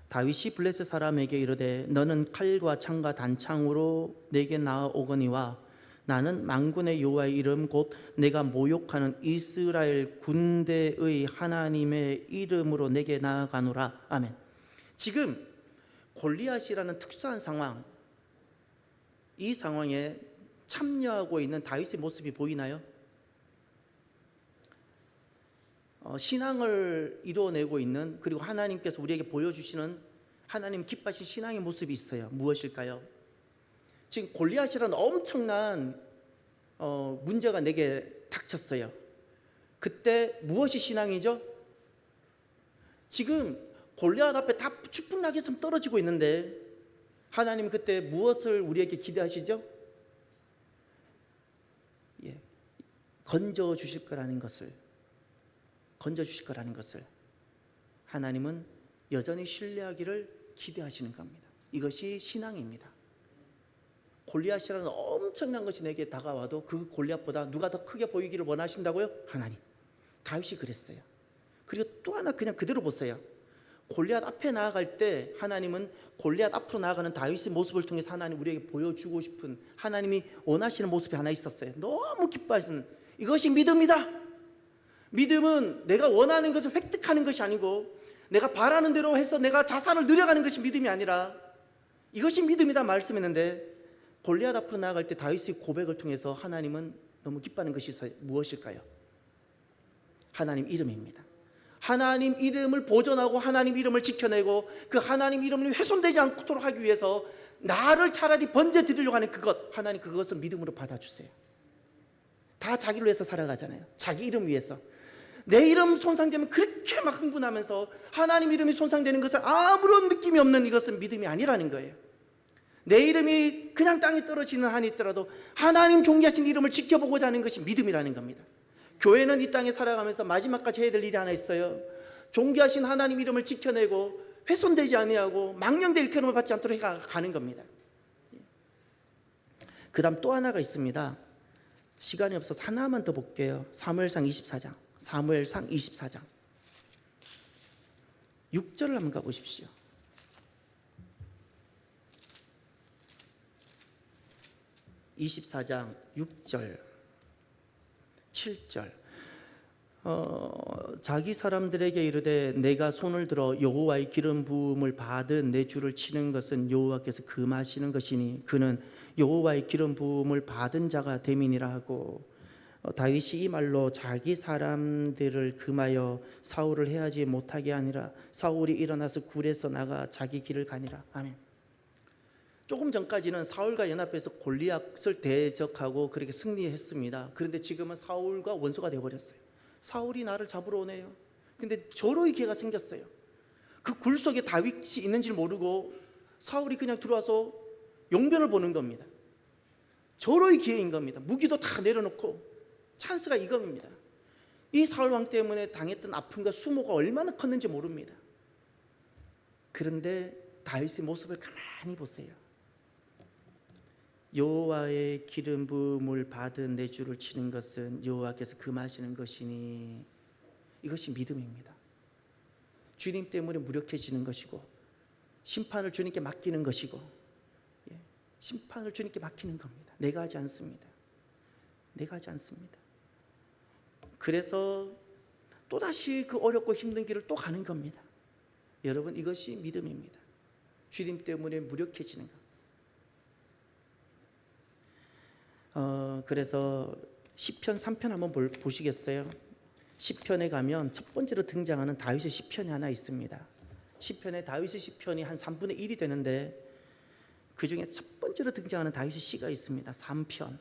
다윗이 블레셋 사람에게 이르되 너는 칼과 창과 단창으로 내게 나아오거니와 나는 만군의 여호와의 이름 곧 내가 모욕하는 이스라엘 군대의 하나님의 이름으로 내게 나아가노라. 아멘. 지금 골리앗이라는 특수한 상황, 이 상황에 참여하고 있는 다윗의 모습이 보이나요? 신앙을 이루어내고 있는, 그리고 하나님께서 우리에게 보여주시는 하나님 기뻐하신 신앙의 모습이 있어요. 무엇일까요? 지금 골리앗이라는 엄청난 문제가 내게 닥쳤어요. 그때 무엇이 신앙이죠? 지금 골리앗 앞에 다 추풍낙이 좀 떨어지고 있는데 하나님 그때 무엇을 우리에게 기대하시죠? 건져 주실 거라는 것을, 하나님은 여전히 신뢰하기를 기대하시는 겁니다. 이것이 신앙입니다. 골리앗이라는 엄청난 것이 내게 다가와도 그 골리앗보다 누가 더 크게 보이기를 원하신다고요? 하나님. 다윗이 그랬어요. 그리고 또 하나 그냥 그대로 보세요. 골리앗 앞에 나아갈 때 하나님은 골리앗 앞으로 나아가는 다윗의 모습을 통해서 하나님 우리에게 보여주고 싶은, 하나님이 원하시는 모습이 하나 있었어요. 너무 기뻐하시는, 이것이 믿음이다. 믿음은 내가 원하는 것을 획득하는 것이 아니고 내가 바라는 대로 해서 내가 자산을 늘려가는 것이 믿음이 아니라 이것이 믿음이다 말씀했는데, 골리앗 앞으로 나아갈 때 다윗의 고백을 통해서 하나님은 너무 기뻐하는 것이 있어요. 무엇일까요? 하나님 이름입니다. 하나님 이름을 보존하고 하나님 이름을 지켜내고 그 하나님 이름이 훼손되지 않도록 하기 위해서 나를 차라리 번제 드리려고 하는 그것, 하나님 그것을 믿음으로 받아주세요. 다 자기를 위해서 살아가잖아요. 자기 이름 위해서. 내 이름 손상되면 그렇게 막 흥분하면서 하나님 이름이 손상되는 것은 아무런 느낌이 없는, 이것은 믿음이 아니라는 거예요. 내 이름이 그냥 땅에 떨어지는 한이 있더라도 하나님 존귀하신 이름을 지켜보고자 하는 것이 믿음이라는 겁니다. 교회는 이 땅에 살아가면서 마지막까지 해야 될 일이 하나 있어요. 존귀하신 하나님 이름을 지켜내고 훼손되지 아니하고 망령될 일컬음을 받지 않도록 가는 겁니다. 그 다음 또 하나가 있습니다. 시간이 없어서 하나만 더 볼게요. 사무엘상 24장 6절을 한번 가보십시오. 24장 6절 7절. 자기 사람들에게 이르되 내가 손을 들어 여호와의 기름 부음을 받은 내 주를 치는 것은 여호와께서 금하시는 것이니 그는 여호와의 기름 부음을 받은 자가 됨이니라 하고, 다윗이 이 말로 자기 사람들을 금하여 사울을 해하지 못하게 하니라. 사울이 일어나서 굴에서 나가 자기 길을 가니라. 아멘. 조금 전까지는 사울과 연합해서 골리앗을 대적하고 그렇게 승리했습니다. 그런데 지금은 사울과 원수가 되어버렸어요. 사울이 나를 잡으러 오네요. 근데 저로의 기회가 생겼어요. 그 굴 속에 다윗이 있는지 모르고 사울이 그냥 들어와서 용변을 보는 겁니다. 저로의 기회인 겁니다. 무기도 다 내려놓고 찬스가 이겁니다. 이 사울 왕 때문에 당했던 아픔과 수모가 얼마나 컸는지 모릅니다. 그런데 다윗의 모습을 가만히 보세요. 여호와의 기름 부음을 받은 내 주를 치는 것은 여호와께서 금하시는 것이니, 이것이 믿음입니다. 주님 때문에 무력해지는 것이고 심판을 주님께 맡기는 것이고, 심판을 주님께 맡기는 겁니다. 내가 하지 않습니다. 그래서 또다시 그 어렵고 힘든 길을 또 가는 겁니다. 여러분, 이것이 믿음입니다. 주님 때문에 무력해지는 것. 그래서 시편 3편 한번 보시겠어요? 시편에 가면 첫 번째로 등장하는 다윗의 시편이 하나 있습니다. 시편에 다윗의 시편이 한 3분의 1이 되는데 그 중에 첫 번째로 등장하는 다윗의 시가 있습니다. 3편.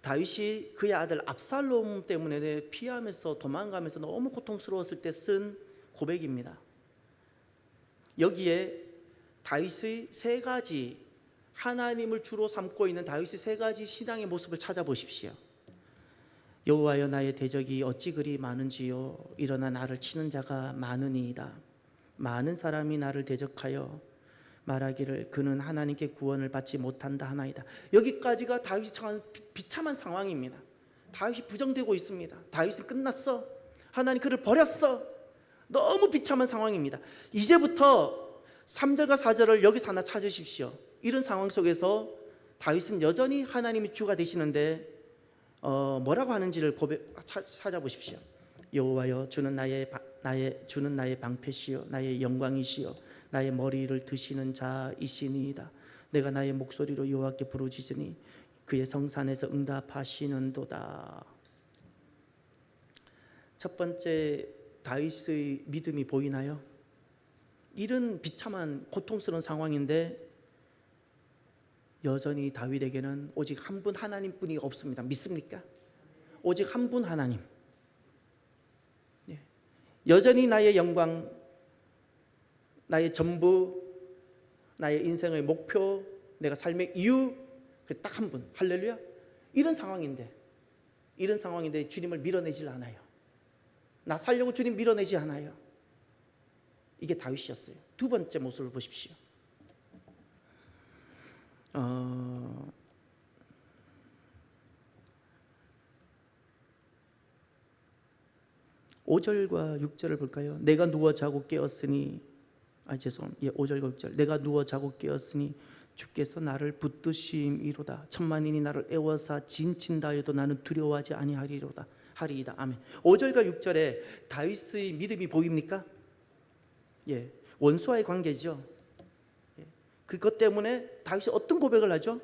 다윗이 그의 아들 압살롬 때문에 피하면서 도망가면서 너무 고통스러웠을 때 쓴 고백입니다. 여기에 다윗의 세 가지, 하나님을 주로 삼고 있는 다윗의 세 가지 신앙의 모습을 찾아보십시오. 여호와여, 나의 대적이 어찌 그리 많은지요. 일어나 나를 치는 자가 많으니이다. 많은 사람이 나를 대적하여 말하기를 그는 하나님께 구원을 받지 못한다 하나이다. 여기까지가 다윗이 처한 비참한 상황입니다. 다윗이 부정되고 있습니다. 다윗은 끝났어. 하나님 그를 버렸어. 너무 비참한 상황입니다. 이제부터 3절과 4절을 여기서 하나 찾으십시오. 이런 상황 속에서 다윗은 여전히 하나님이 주가 되시는데 뭐라고 하는지를 찾아보십시오. 여호와여, 주는 나의 방패시요 나의 영광이시요 나의 머리를 드시는 자이시니이다. 내가 나의 목소리로 여호와께 부르짖으니 그의 성산에서 응답하시는도다. 첫 번째, 다윗의 믿음이 보이나요? 이런 비참한 고통스러운 상황인데 여전히 다윗에게는 오직 한 분 하나님뿐이 없습니다. 믿습니까? 오직 한 분 하나님. 여전히 나의 영광, 나의 전부, 나의 인생의 목표, 내가 삶의 이유, 그 딱 한 분. 할렐루야. 이런 상황인데 주님을 밀어내질 않아요. 나 살려고 주님 밀어내지 않아요. 이게 다윗이었어요. 두 번째 모습을 보십시오. 5절과 6절을 볼까요? 내가 누워 자고 깨었으니 5절과 6절. 내가 누워 자고 깨었으니 주께서 나를 붙드심이로다. 천만인이 나를 애워사 진친다 해도 나는 두려워하지 아니하리로다. 하리이다. 아멘. 5절과 6절에 다윗의 믿음이 보입니까? 예, 원수와의 관계죠. 예, 그것 때문에 다윗이 어떤 고백을 하죠?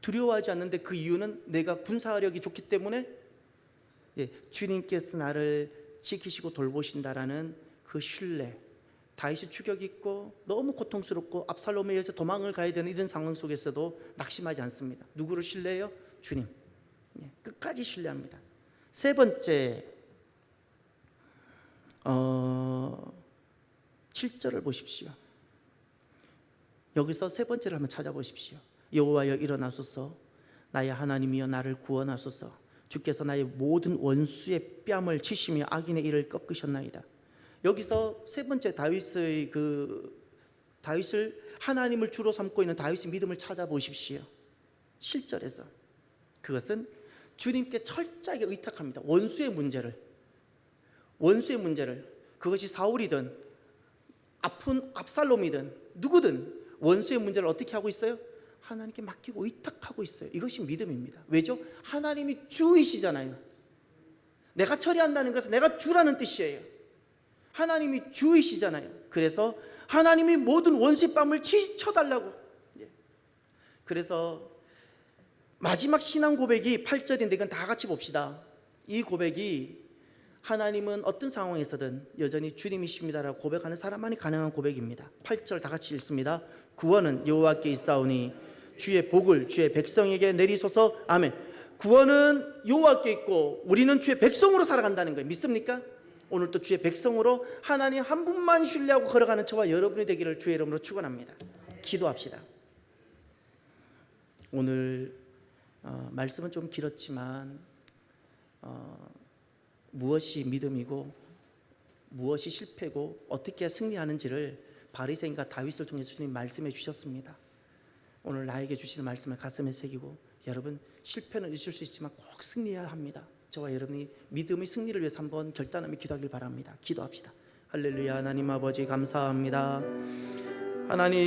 두려워하지 않는데 그 이유는 내가 군사력이 좋기 때문에 주님께서 나를 지키시고 돌보신다라는 그 신뢰. 다윗이 추격이 있고 너무 고통스럽고 압살롬에 의해서 도망을 가야 되는 이런 상황 속에서도 낙심하지 않습니다. 누구를 신뢰해요? 주님. 끝까지 신뢰합니다. 세 번째, 7절을 보십시오. 여기서 세 번째를 한번 찾아보십시오. 여호와여 일어나소서, 나의 하나님이여 나를 구원하소서. 주께서 나의 모든 원수의 뺨을 치시며 악인의 이를 꺾으셨나이다. 여기서 세 번째 다윗을 하나님을 주로 삼고 있는 다윗의 믿음을 찾아보십시오. 7절에서 그것은 주님께 철저하게 의탁합니다. 원수의 문제를 그것이 사울이든 아픈 압살롬이든 누구든 원수의 문제를 어떻게 하고 있어요? 하나님께 맡기고 의탁하고 있어요. 이것이 믿음입니다. 왜죠? 하나님이 주이시잖아요. 내가 처리한다는 것은 내가 주라는 뜻이에요. 하나님이 주이시잖아요. 그래서 하나님이 모든 원수의 뺨을 쳐달라고. 그래서 마지막 신앙 고백이 8절인데 이건 다 같이 봅시다. 이 고백이 하나님은 어떤 상황에서든 여전히 주님이십니다라고 고백하는 사람만이 가능한 고백입니다. 8절 다 같이 읽습니다. 구원은 여호와께 있사오니 주의 복을 주의 백성에게 내리소서. 아멘. 구원은 여호와께 있고 우리는 주의 백성으로 살아간다는 거예요. 믿습니까? 오늘 또 주의 백성으로 하나님 한 분만 신뢰하고 걸어가는 저와 여러분이 되기를 주의 이름으로 축원합니다. 기도합시다. 오늘 말씀은 좀 길었지만 무엇이 믿음이고 무엇이 실패고 어떻게 승리하는지를 바리새인과 다윗을 통해서 주님 말씀해 주셨습니다. 오늘 나에게 주시는 말씀을 가슴에 새기고 여러분 실패는 있을 수 있지만 꼭 승리해야 합니다. 저와 여러분이 믿음의 승리를 위해서 한번 결단하며 기도하길 바랍니다. 기도합시다. 할렐루야. 하나님 아버지 감사합니다. 하나님